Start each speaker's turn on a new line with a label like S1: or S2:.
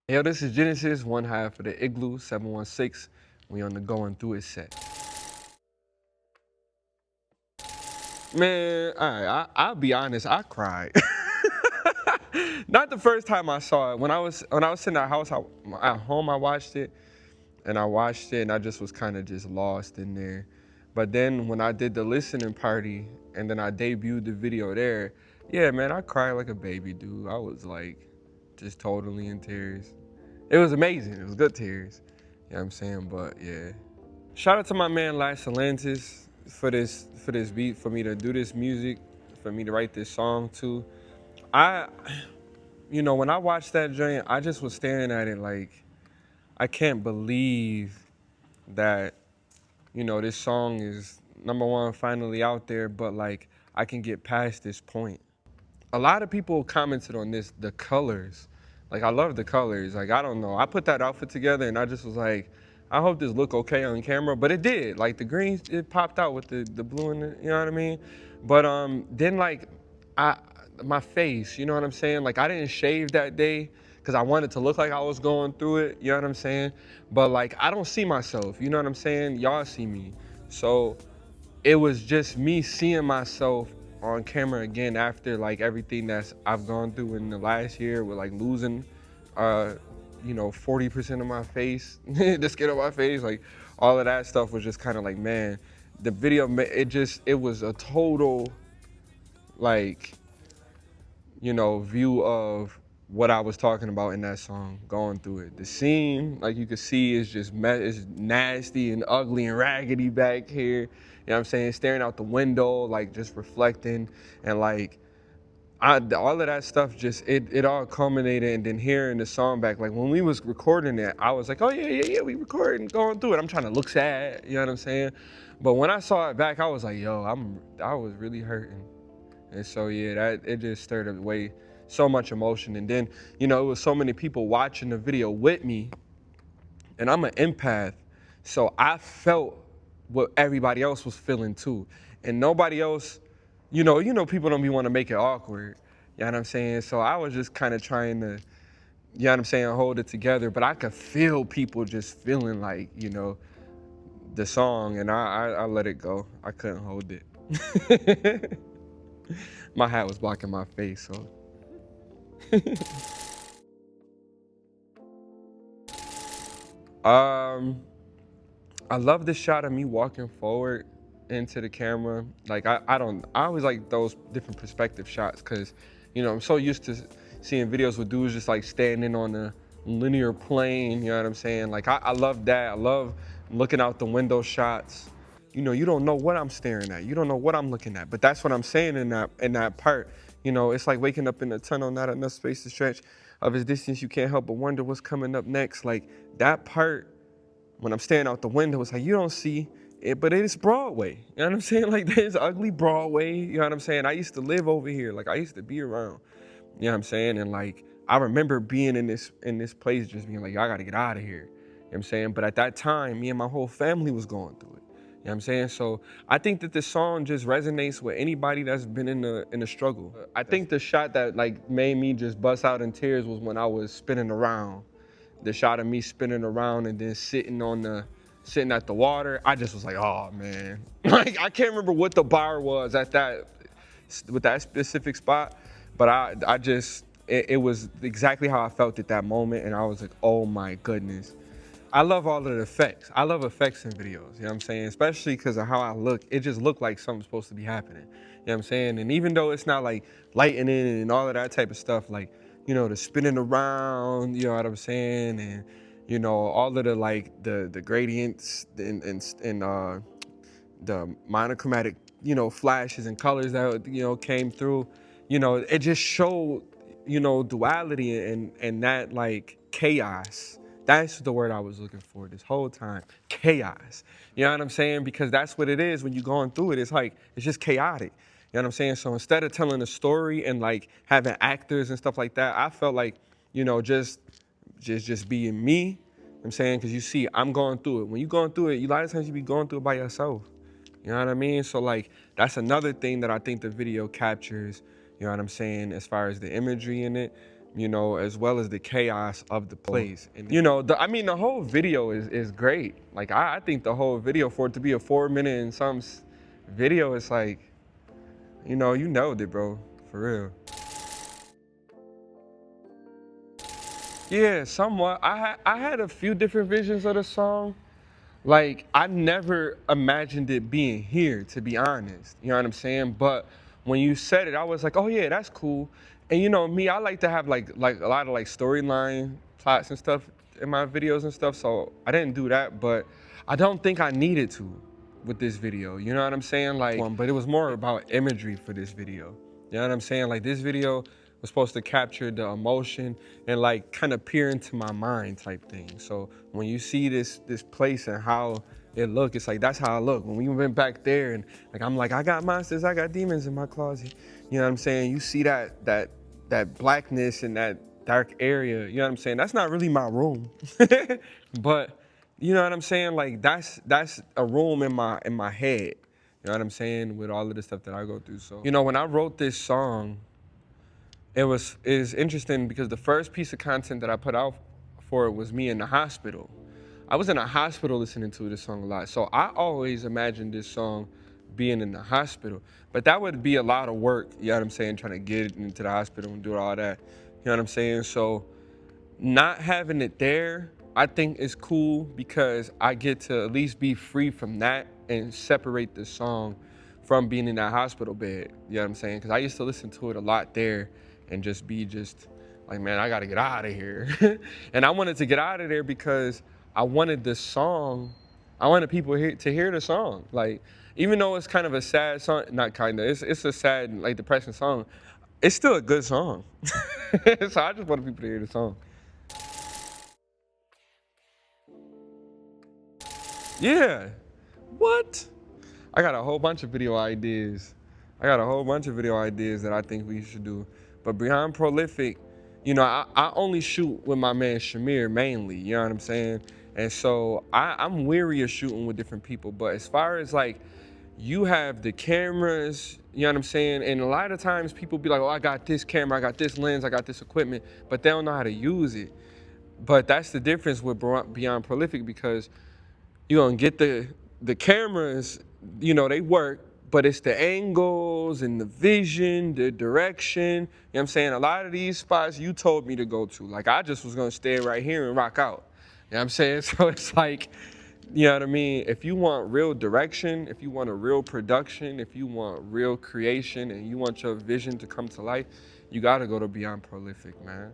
S1: Yo, this is Genecist, one half of the Igloo 716. We on the Going Through It set. Man, all right, I'll be honest, I cried. Not the first time I saw it. When I was sitting at house, at home, I watched it, and I just was kind of just lost in there. But then when I did the listening party, and then I debuted the video there, yeah, man, I cried like a baby, dude. I was like, just totally in tears. It was amazing. It was good tears. You know what I'm saying? But yeah. Shout out to my man Las Atlantis for this beat, for me to do this music, for me to write this song too. I when I watched that joint, I just was staring at it like I can't believe that, this song is number one finally out there, but like I can get past this point. A lot of people commented on this, the colors. Like I love the colors. Like I don't know. I put that outfit together and I just was like, I hope this look okay on camera, but it did. Like the green, it popped out with the blue and you know what I mean? But then like I my face, you know what I'm saying? Like I didn't shave that day because I wanted to look like I was going through it, you know what I'm saying? But like I don't see myself, you know what I'm saying? Y'all see me. So it was just me seeing myself on camera again after like everything that's I've gone through in the last year with like losing 40% of my face, the skin of my face, like all of that stuff was just kind of like, man, the video, it was a total like, view of what I was talking about in that song, going through it. The scene, like you can see, is just it's nasty and ugly and raggedy back here. You know what I'm saying? Staring out the window, like just reflecting, and like all of that stuff just it all culminated. And then hearing the song back, like when we was recording it, I was like, oh yeah, we recording, going through it. I'm trying to look sad, you know what I'm saying? But when I saw it back, I was like, yo, I was really hurting. And so yeah, it just stirred up so much emotion. And then, it was so many people watching the video with me, and I'm an empath. So I felt what everybody else was feeling too. And nobody else, people don't be want to make it awkward. You know what I'm saying? So I was just kind of trying to, you know what I'm saying, hold it together. But I could feel people just feeling like, the song, and I let it go. I couldn't hold it. My hat was blocking my face, so. I love the shot of me walking forward into the camera. Like I always like those different perspective shots because, I'm so used to seeing videos with dudes just like standing on a linear plane, you know what I'm saying? Like I love that. I love looking out the window shots. You don't know what I'm staring at. You don't know what I'm looking at. But that's what I'm saying in that part. It's like waking up in a tunnel, not enough space to stretch. Of his distance, you can't help but wonder what's coming up next. Like that part, when I'm staring out the window, it's like you don't see it, but it is Broadway. You know what I'm saying? Like there's ugly Broadway. You know what I'm saying? I used to live over here. Like I used to be around. You know what I'm saying? And like I remember being in this place, just being like, I gotta get out of here. You know what I'm saying? But at that time, me and my whole family was going through it. You know what I'm saying? So I think that this song just resonates with anybody that's been in the struggle. I think the shot that like made me just bust out in tears was when I was spinning around. The shot of me spinning around and then sitting at the water. I just was like, oh man. Like I can't remember what the bar was with that specific spot, but it was exactly how I felt at that moment, and I was like, oh my goodness. I love all of the effects. I love effects in videos, you know what I'm saying? Especially because of how I look. It just looked like something's supposed to be happening. You know what I'm saying? And even though it's not like lightning and all of that type of stuff, like, the spinning around, you know what I'm saying? And, all of the like the gradients and the monochromatic, flashes and colors that, came through, it just showed, duality and that like chaos. That's the word I was looking for this whole time. Chaos. You know what I'm saying? Because that's what it is when you're going through it. It's like, it's just chaotic. You know what I'm saying? So instead of telling a story and like having actors and stuff like that, I felt like, just being me. You know what I'm saying? Because you see, I'm going through it. When you're going through it, a lot of times you be going through it by yourself. You know what I mean? So like, that's another thing that I think the video captures, you know what I'm saying, as far as the imagery in it. you know, as well as the chaos of the place. And you know, I mean, the whole video is great. Like I think the whole video, for it to be a 4 minute and some video, it's like, you know, you nailed it, bro, for real. Yeah, somewhat. I had a few different visions of the song. Like, I never imagined it being here, to be honest. You know what I'm saying? But when you said it, I was like, oh yeah, that's cool. And you know me, I like to have like a lot of like storyline plots and stuff in my videos and stuff. So I didn't do that, but I don't think I needed to with this video. You know what I'm saying? Like, but it was more about imagery for this video. You know what I'm saying? Like, this video was supposed to capture the emotion and like kind of peer into my mind type thing. So when you see this place and how it look, it's like, that's how I look. When we went back there and like, I'm like, I got monsters, I got demons in my closet. You know what I'm saying? You see that blackness and that dark area, you know what I'm saying? That's not really my room. But you know what I'm saying? Like, that's a room in my head. You know what I'm saying? With all of the stuff that I go through. So, you know, when I wrote this song, is interesting because the first piece of content that I put out for it was me in the hospital. I was in a hospital listening to this song a lot. So I always imagined this song being in the hospital. But that would be a lot of work, you know what I'm saying, trying to get into the hospital and do all that. You know what I'm saying? So not having it there, I think is cool because I get to at least be free from that and separate the song from being in that hospital bed. You know what I'm saying? Because I used to listen to it a lot there and just be like, man, I gotta get out of here. And I wanted to get out of there because I wanted the song, I wanted people to hear the song. Like, even though it's kind of a sad song, not kind of, it's a sad, like, depressing song, it's still a good song. So I just wanted people to hear the song. Yeah. What? I got a whole bunch of video ideas. That I think we should do. But beyond prolific, you know, I only shoot with my man Shamir mainly, you know what I'm saying? And so I'm weary of shooting with different people. But as far as like, you have the cameras, you know what I'm saying? And a lot of times people be like, oh, I got this camera, I got this lens, I got this equipment, but they don't know how to use it. But that's the difference with Beyond Prolific, because you're gonna get the cameras, you know, they work, but it's the angles and the vision, the direction. You know what I'm saying? A lot of these spots you told me to go to. Like, I just was gonna stay right here and rock out. You know what I'm saying? So it's like, you know what I mean? If you want real direction, if you want a real production, if you want real creation, and you want your vision to come to life, you gotta go to Beyond Prolific, man.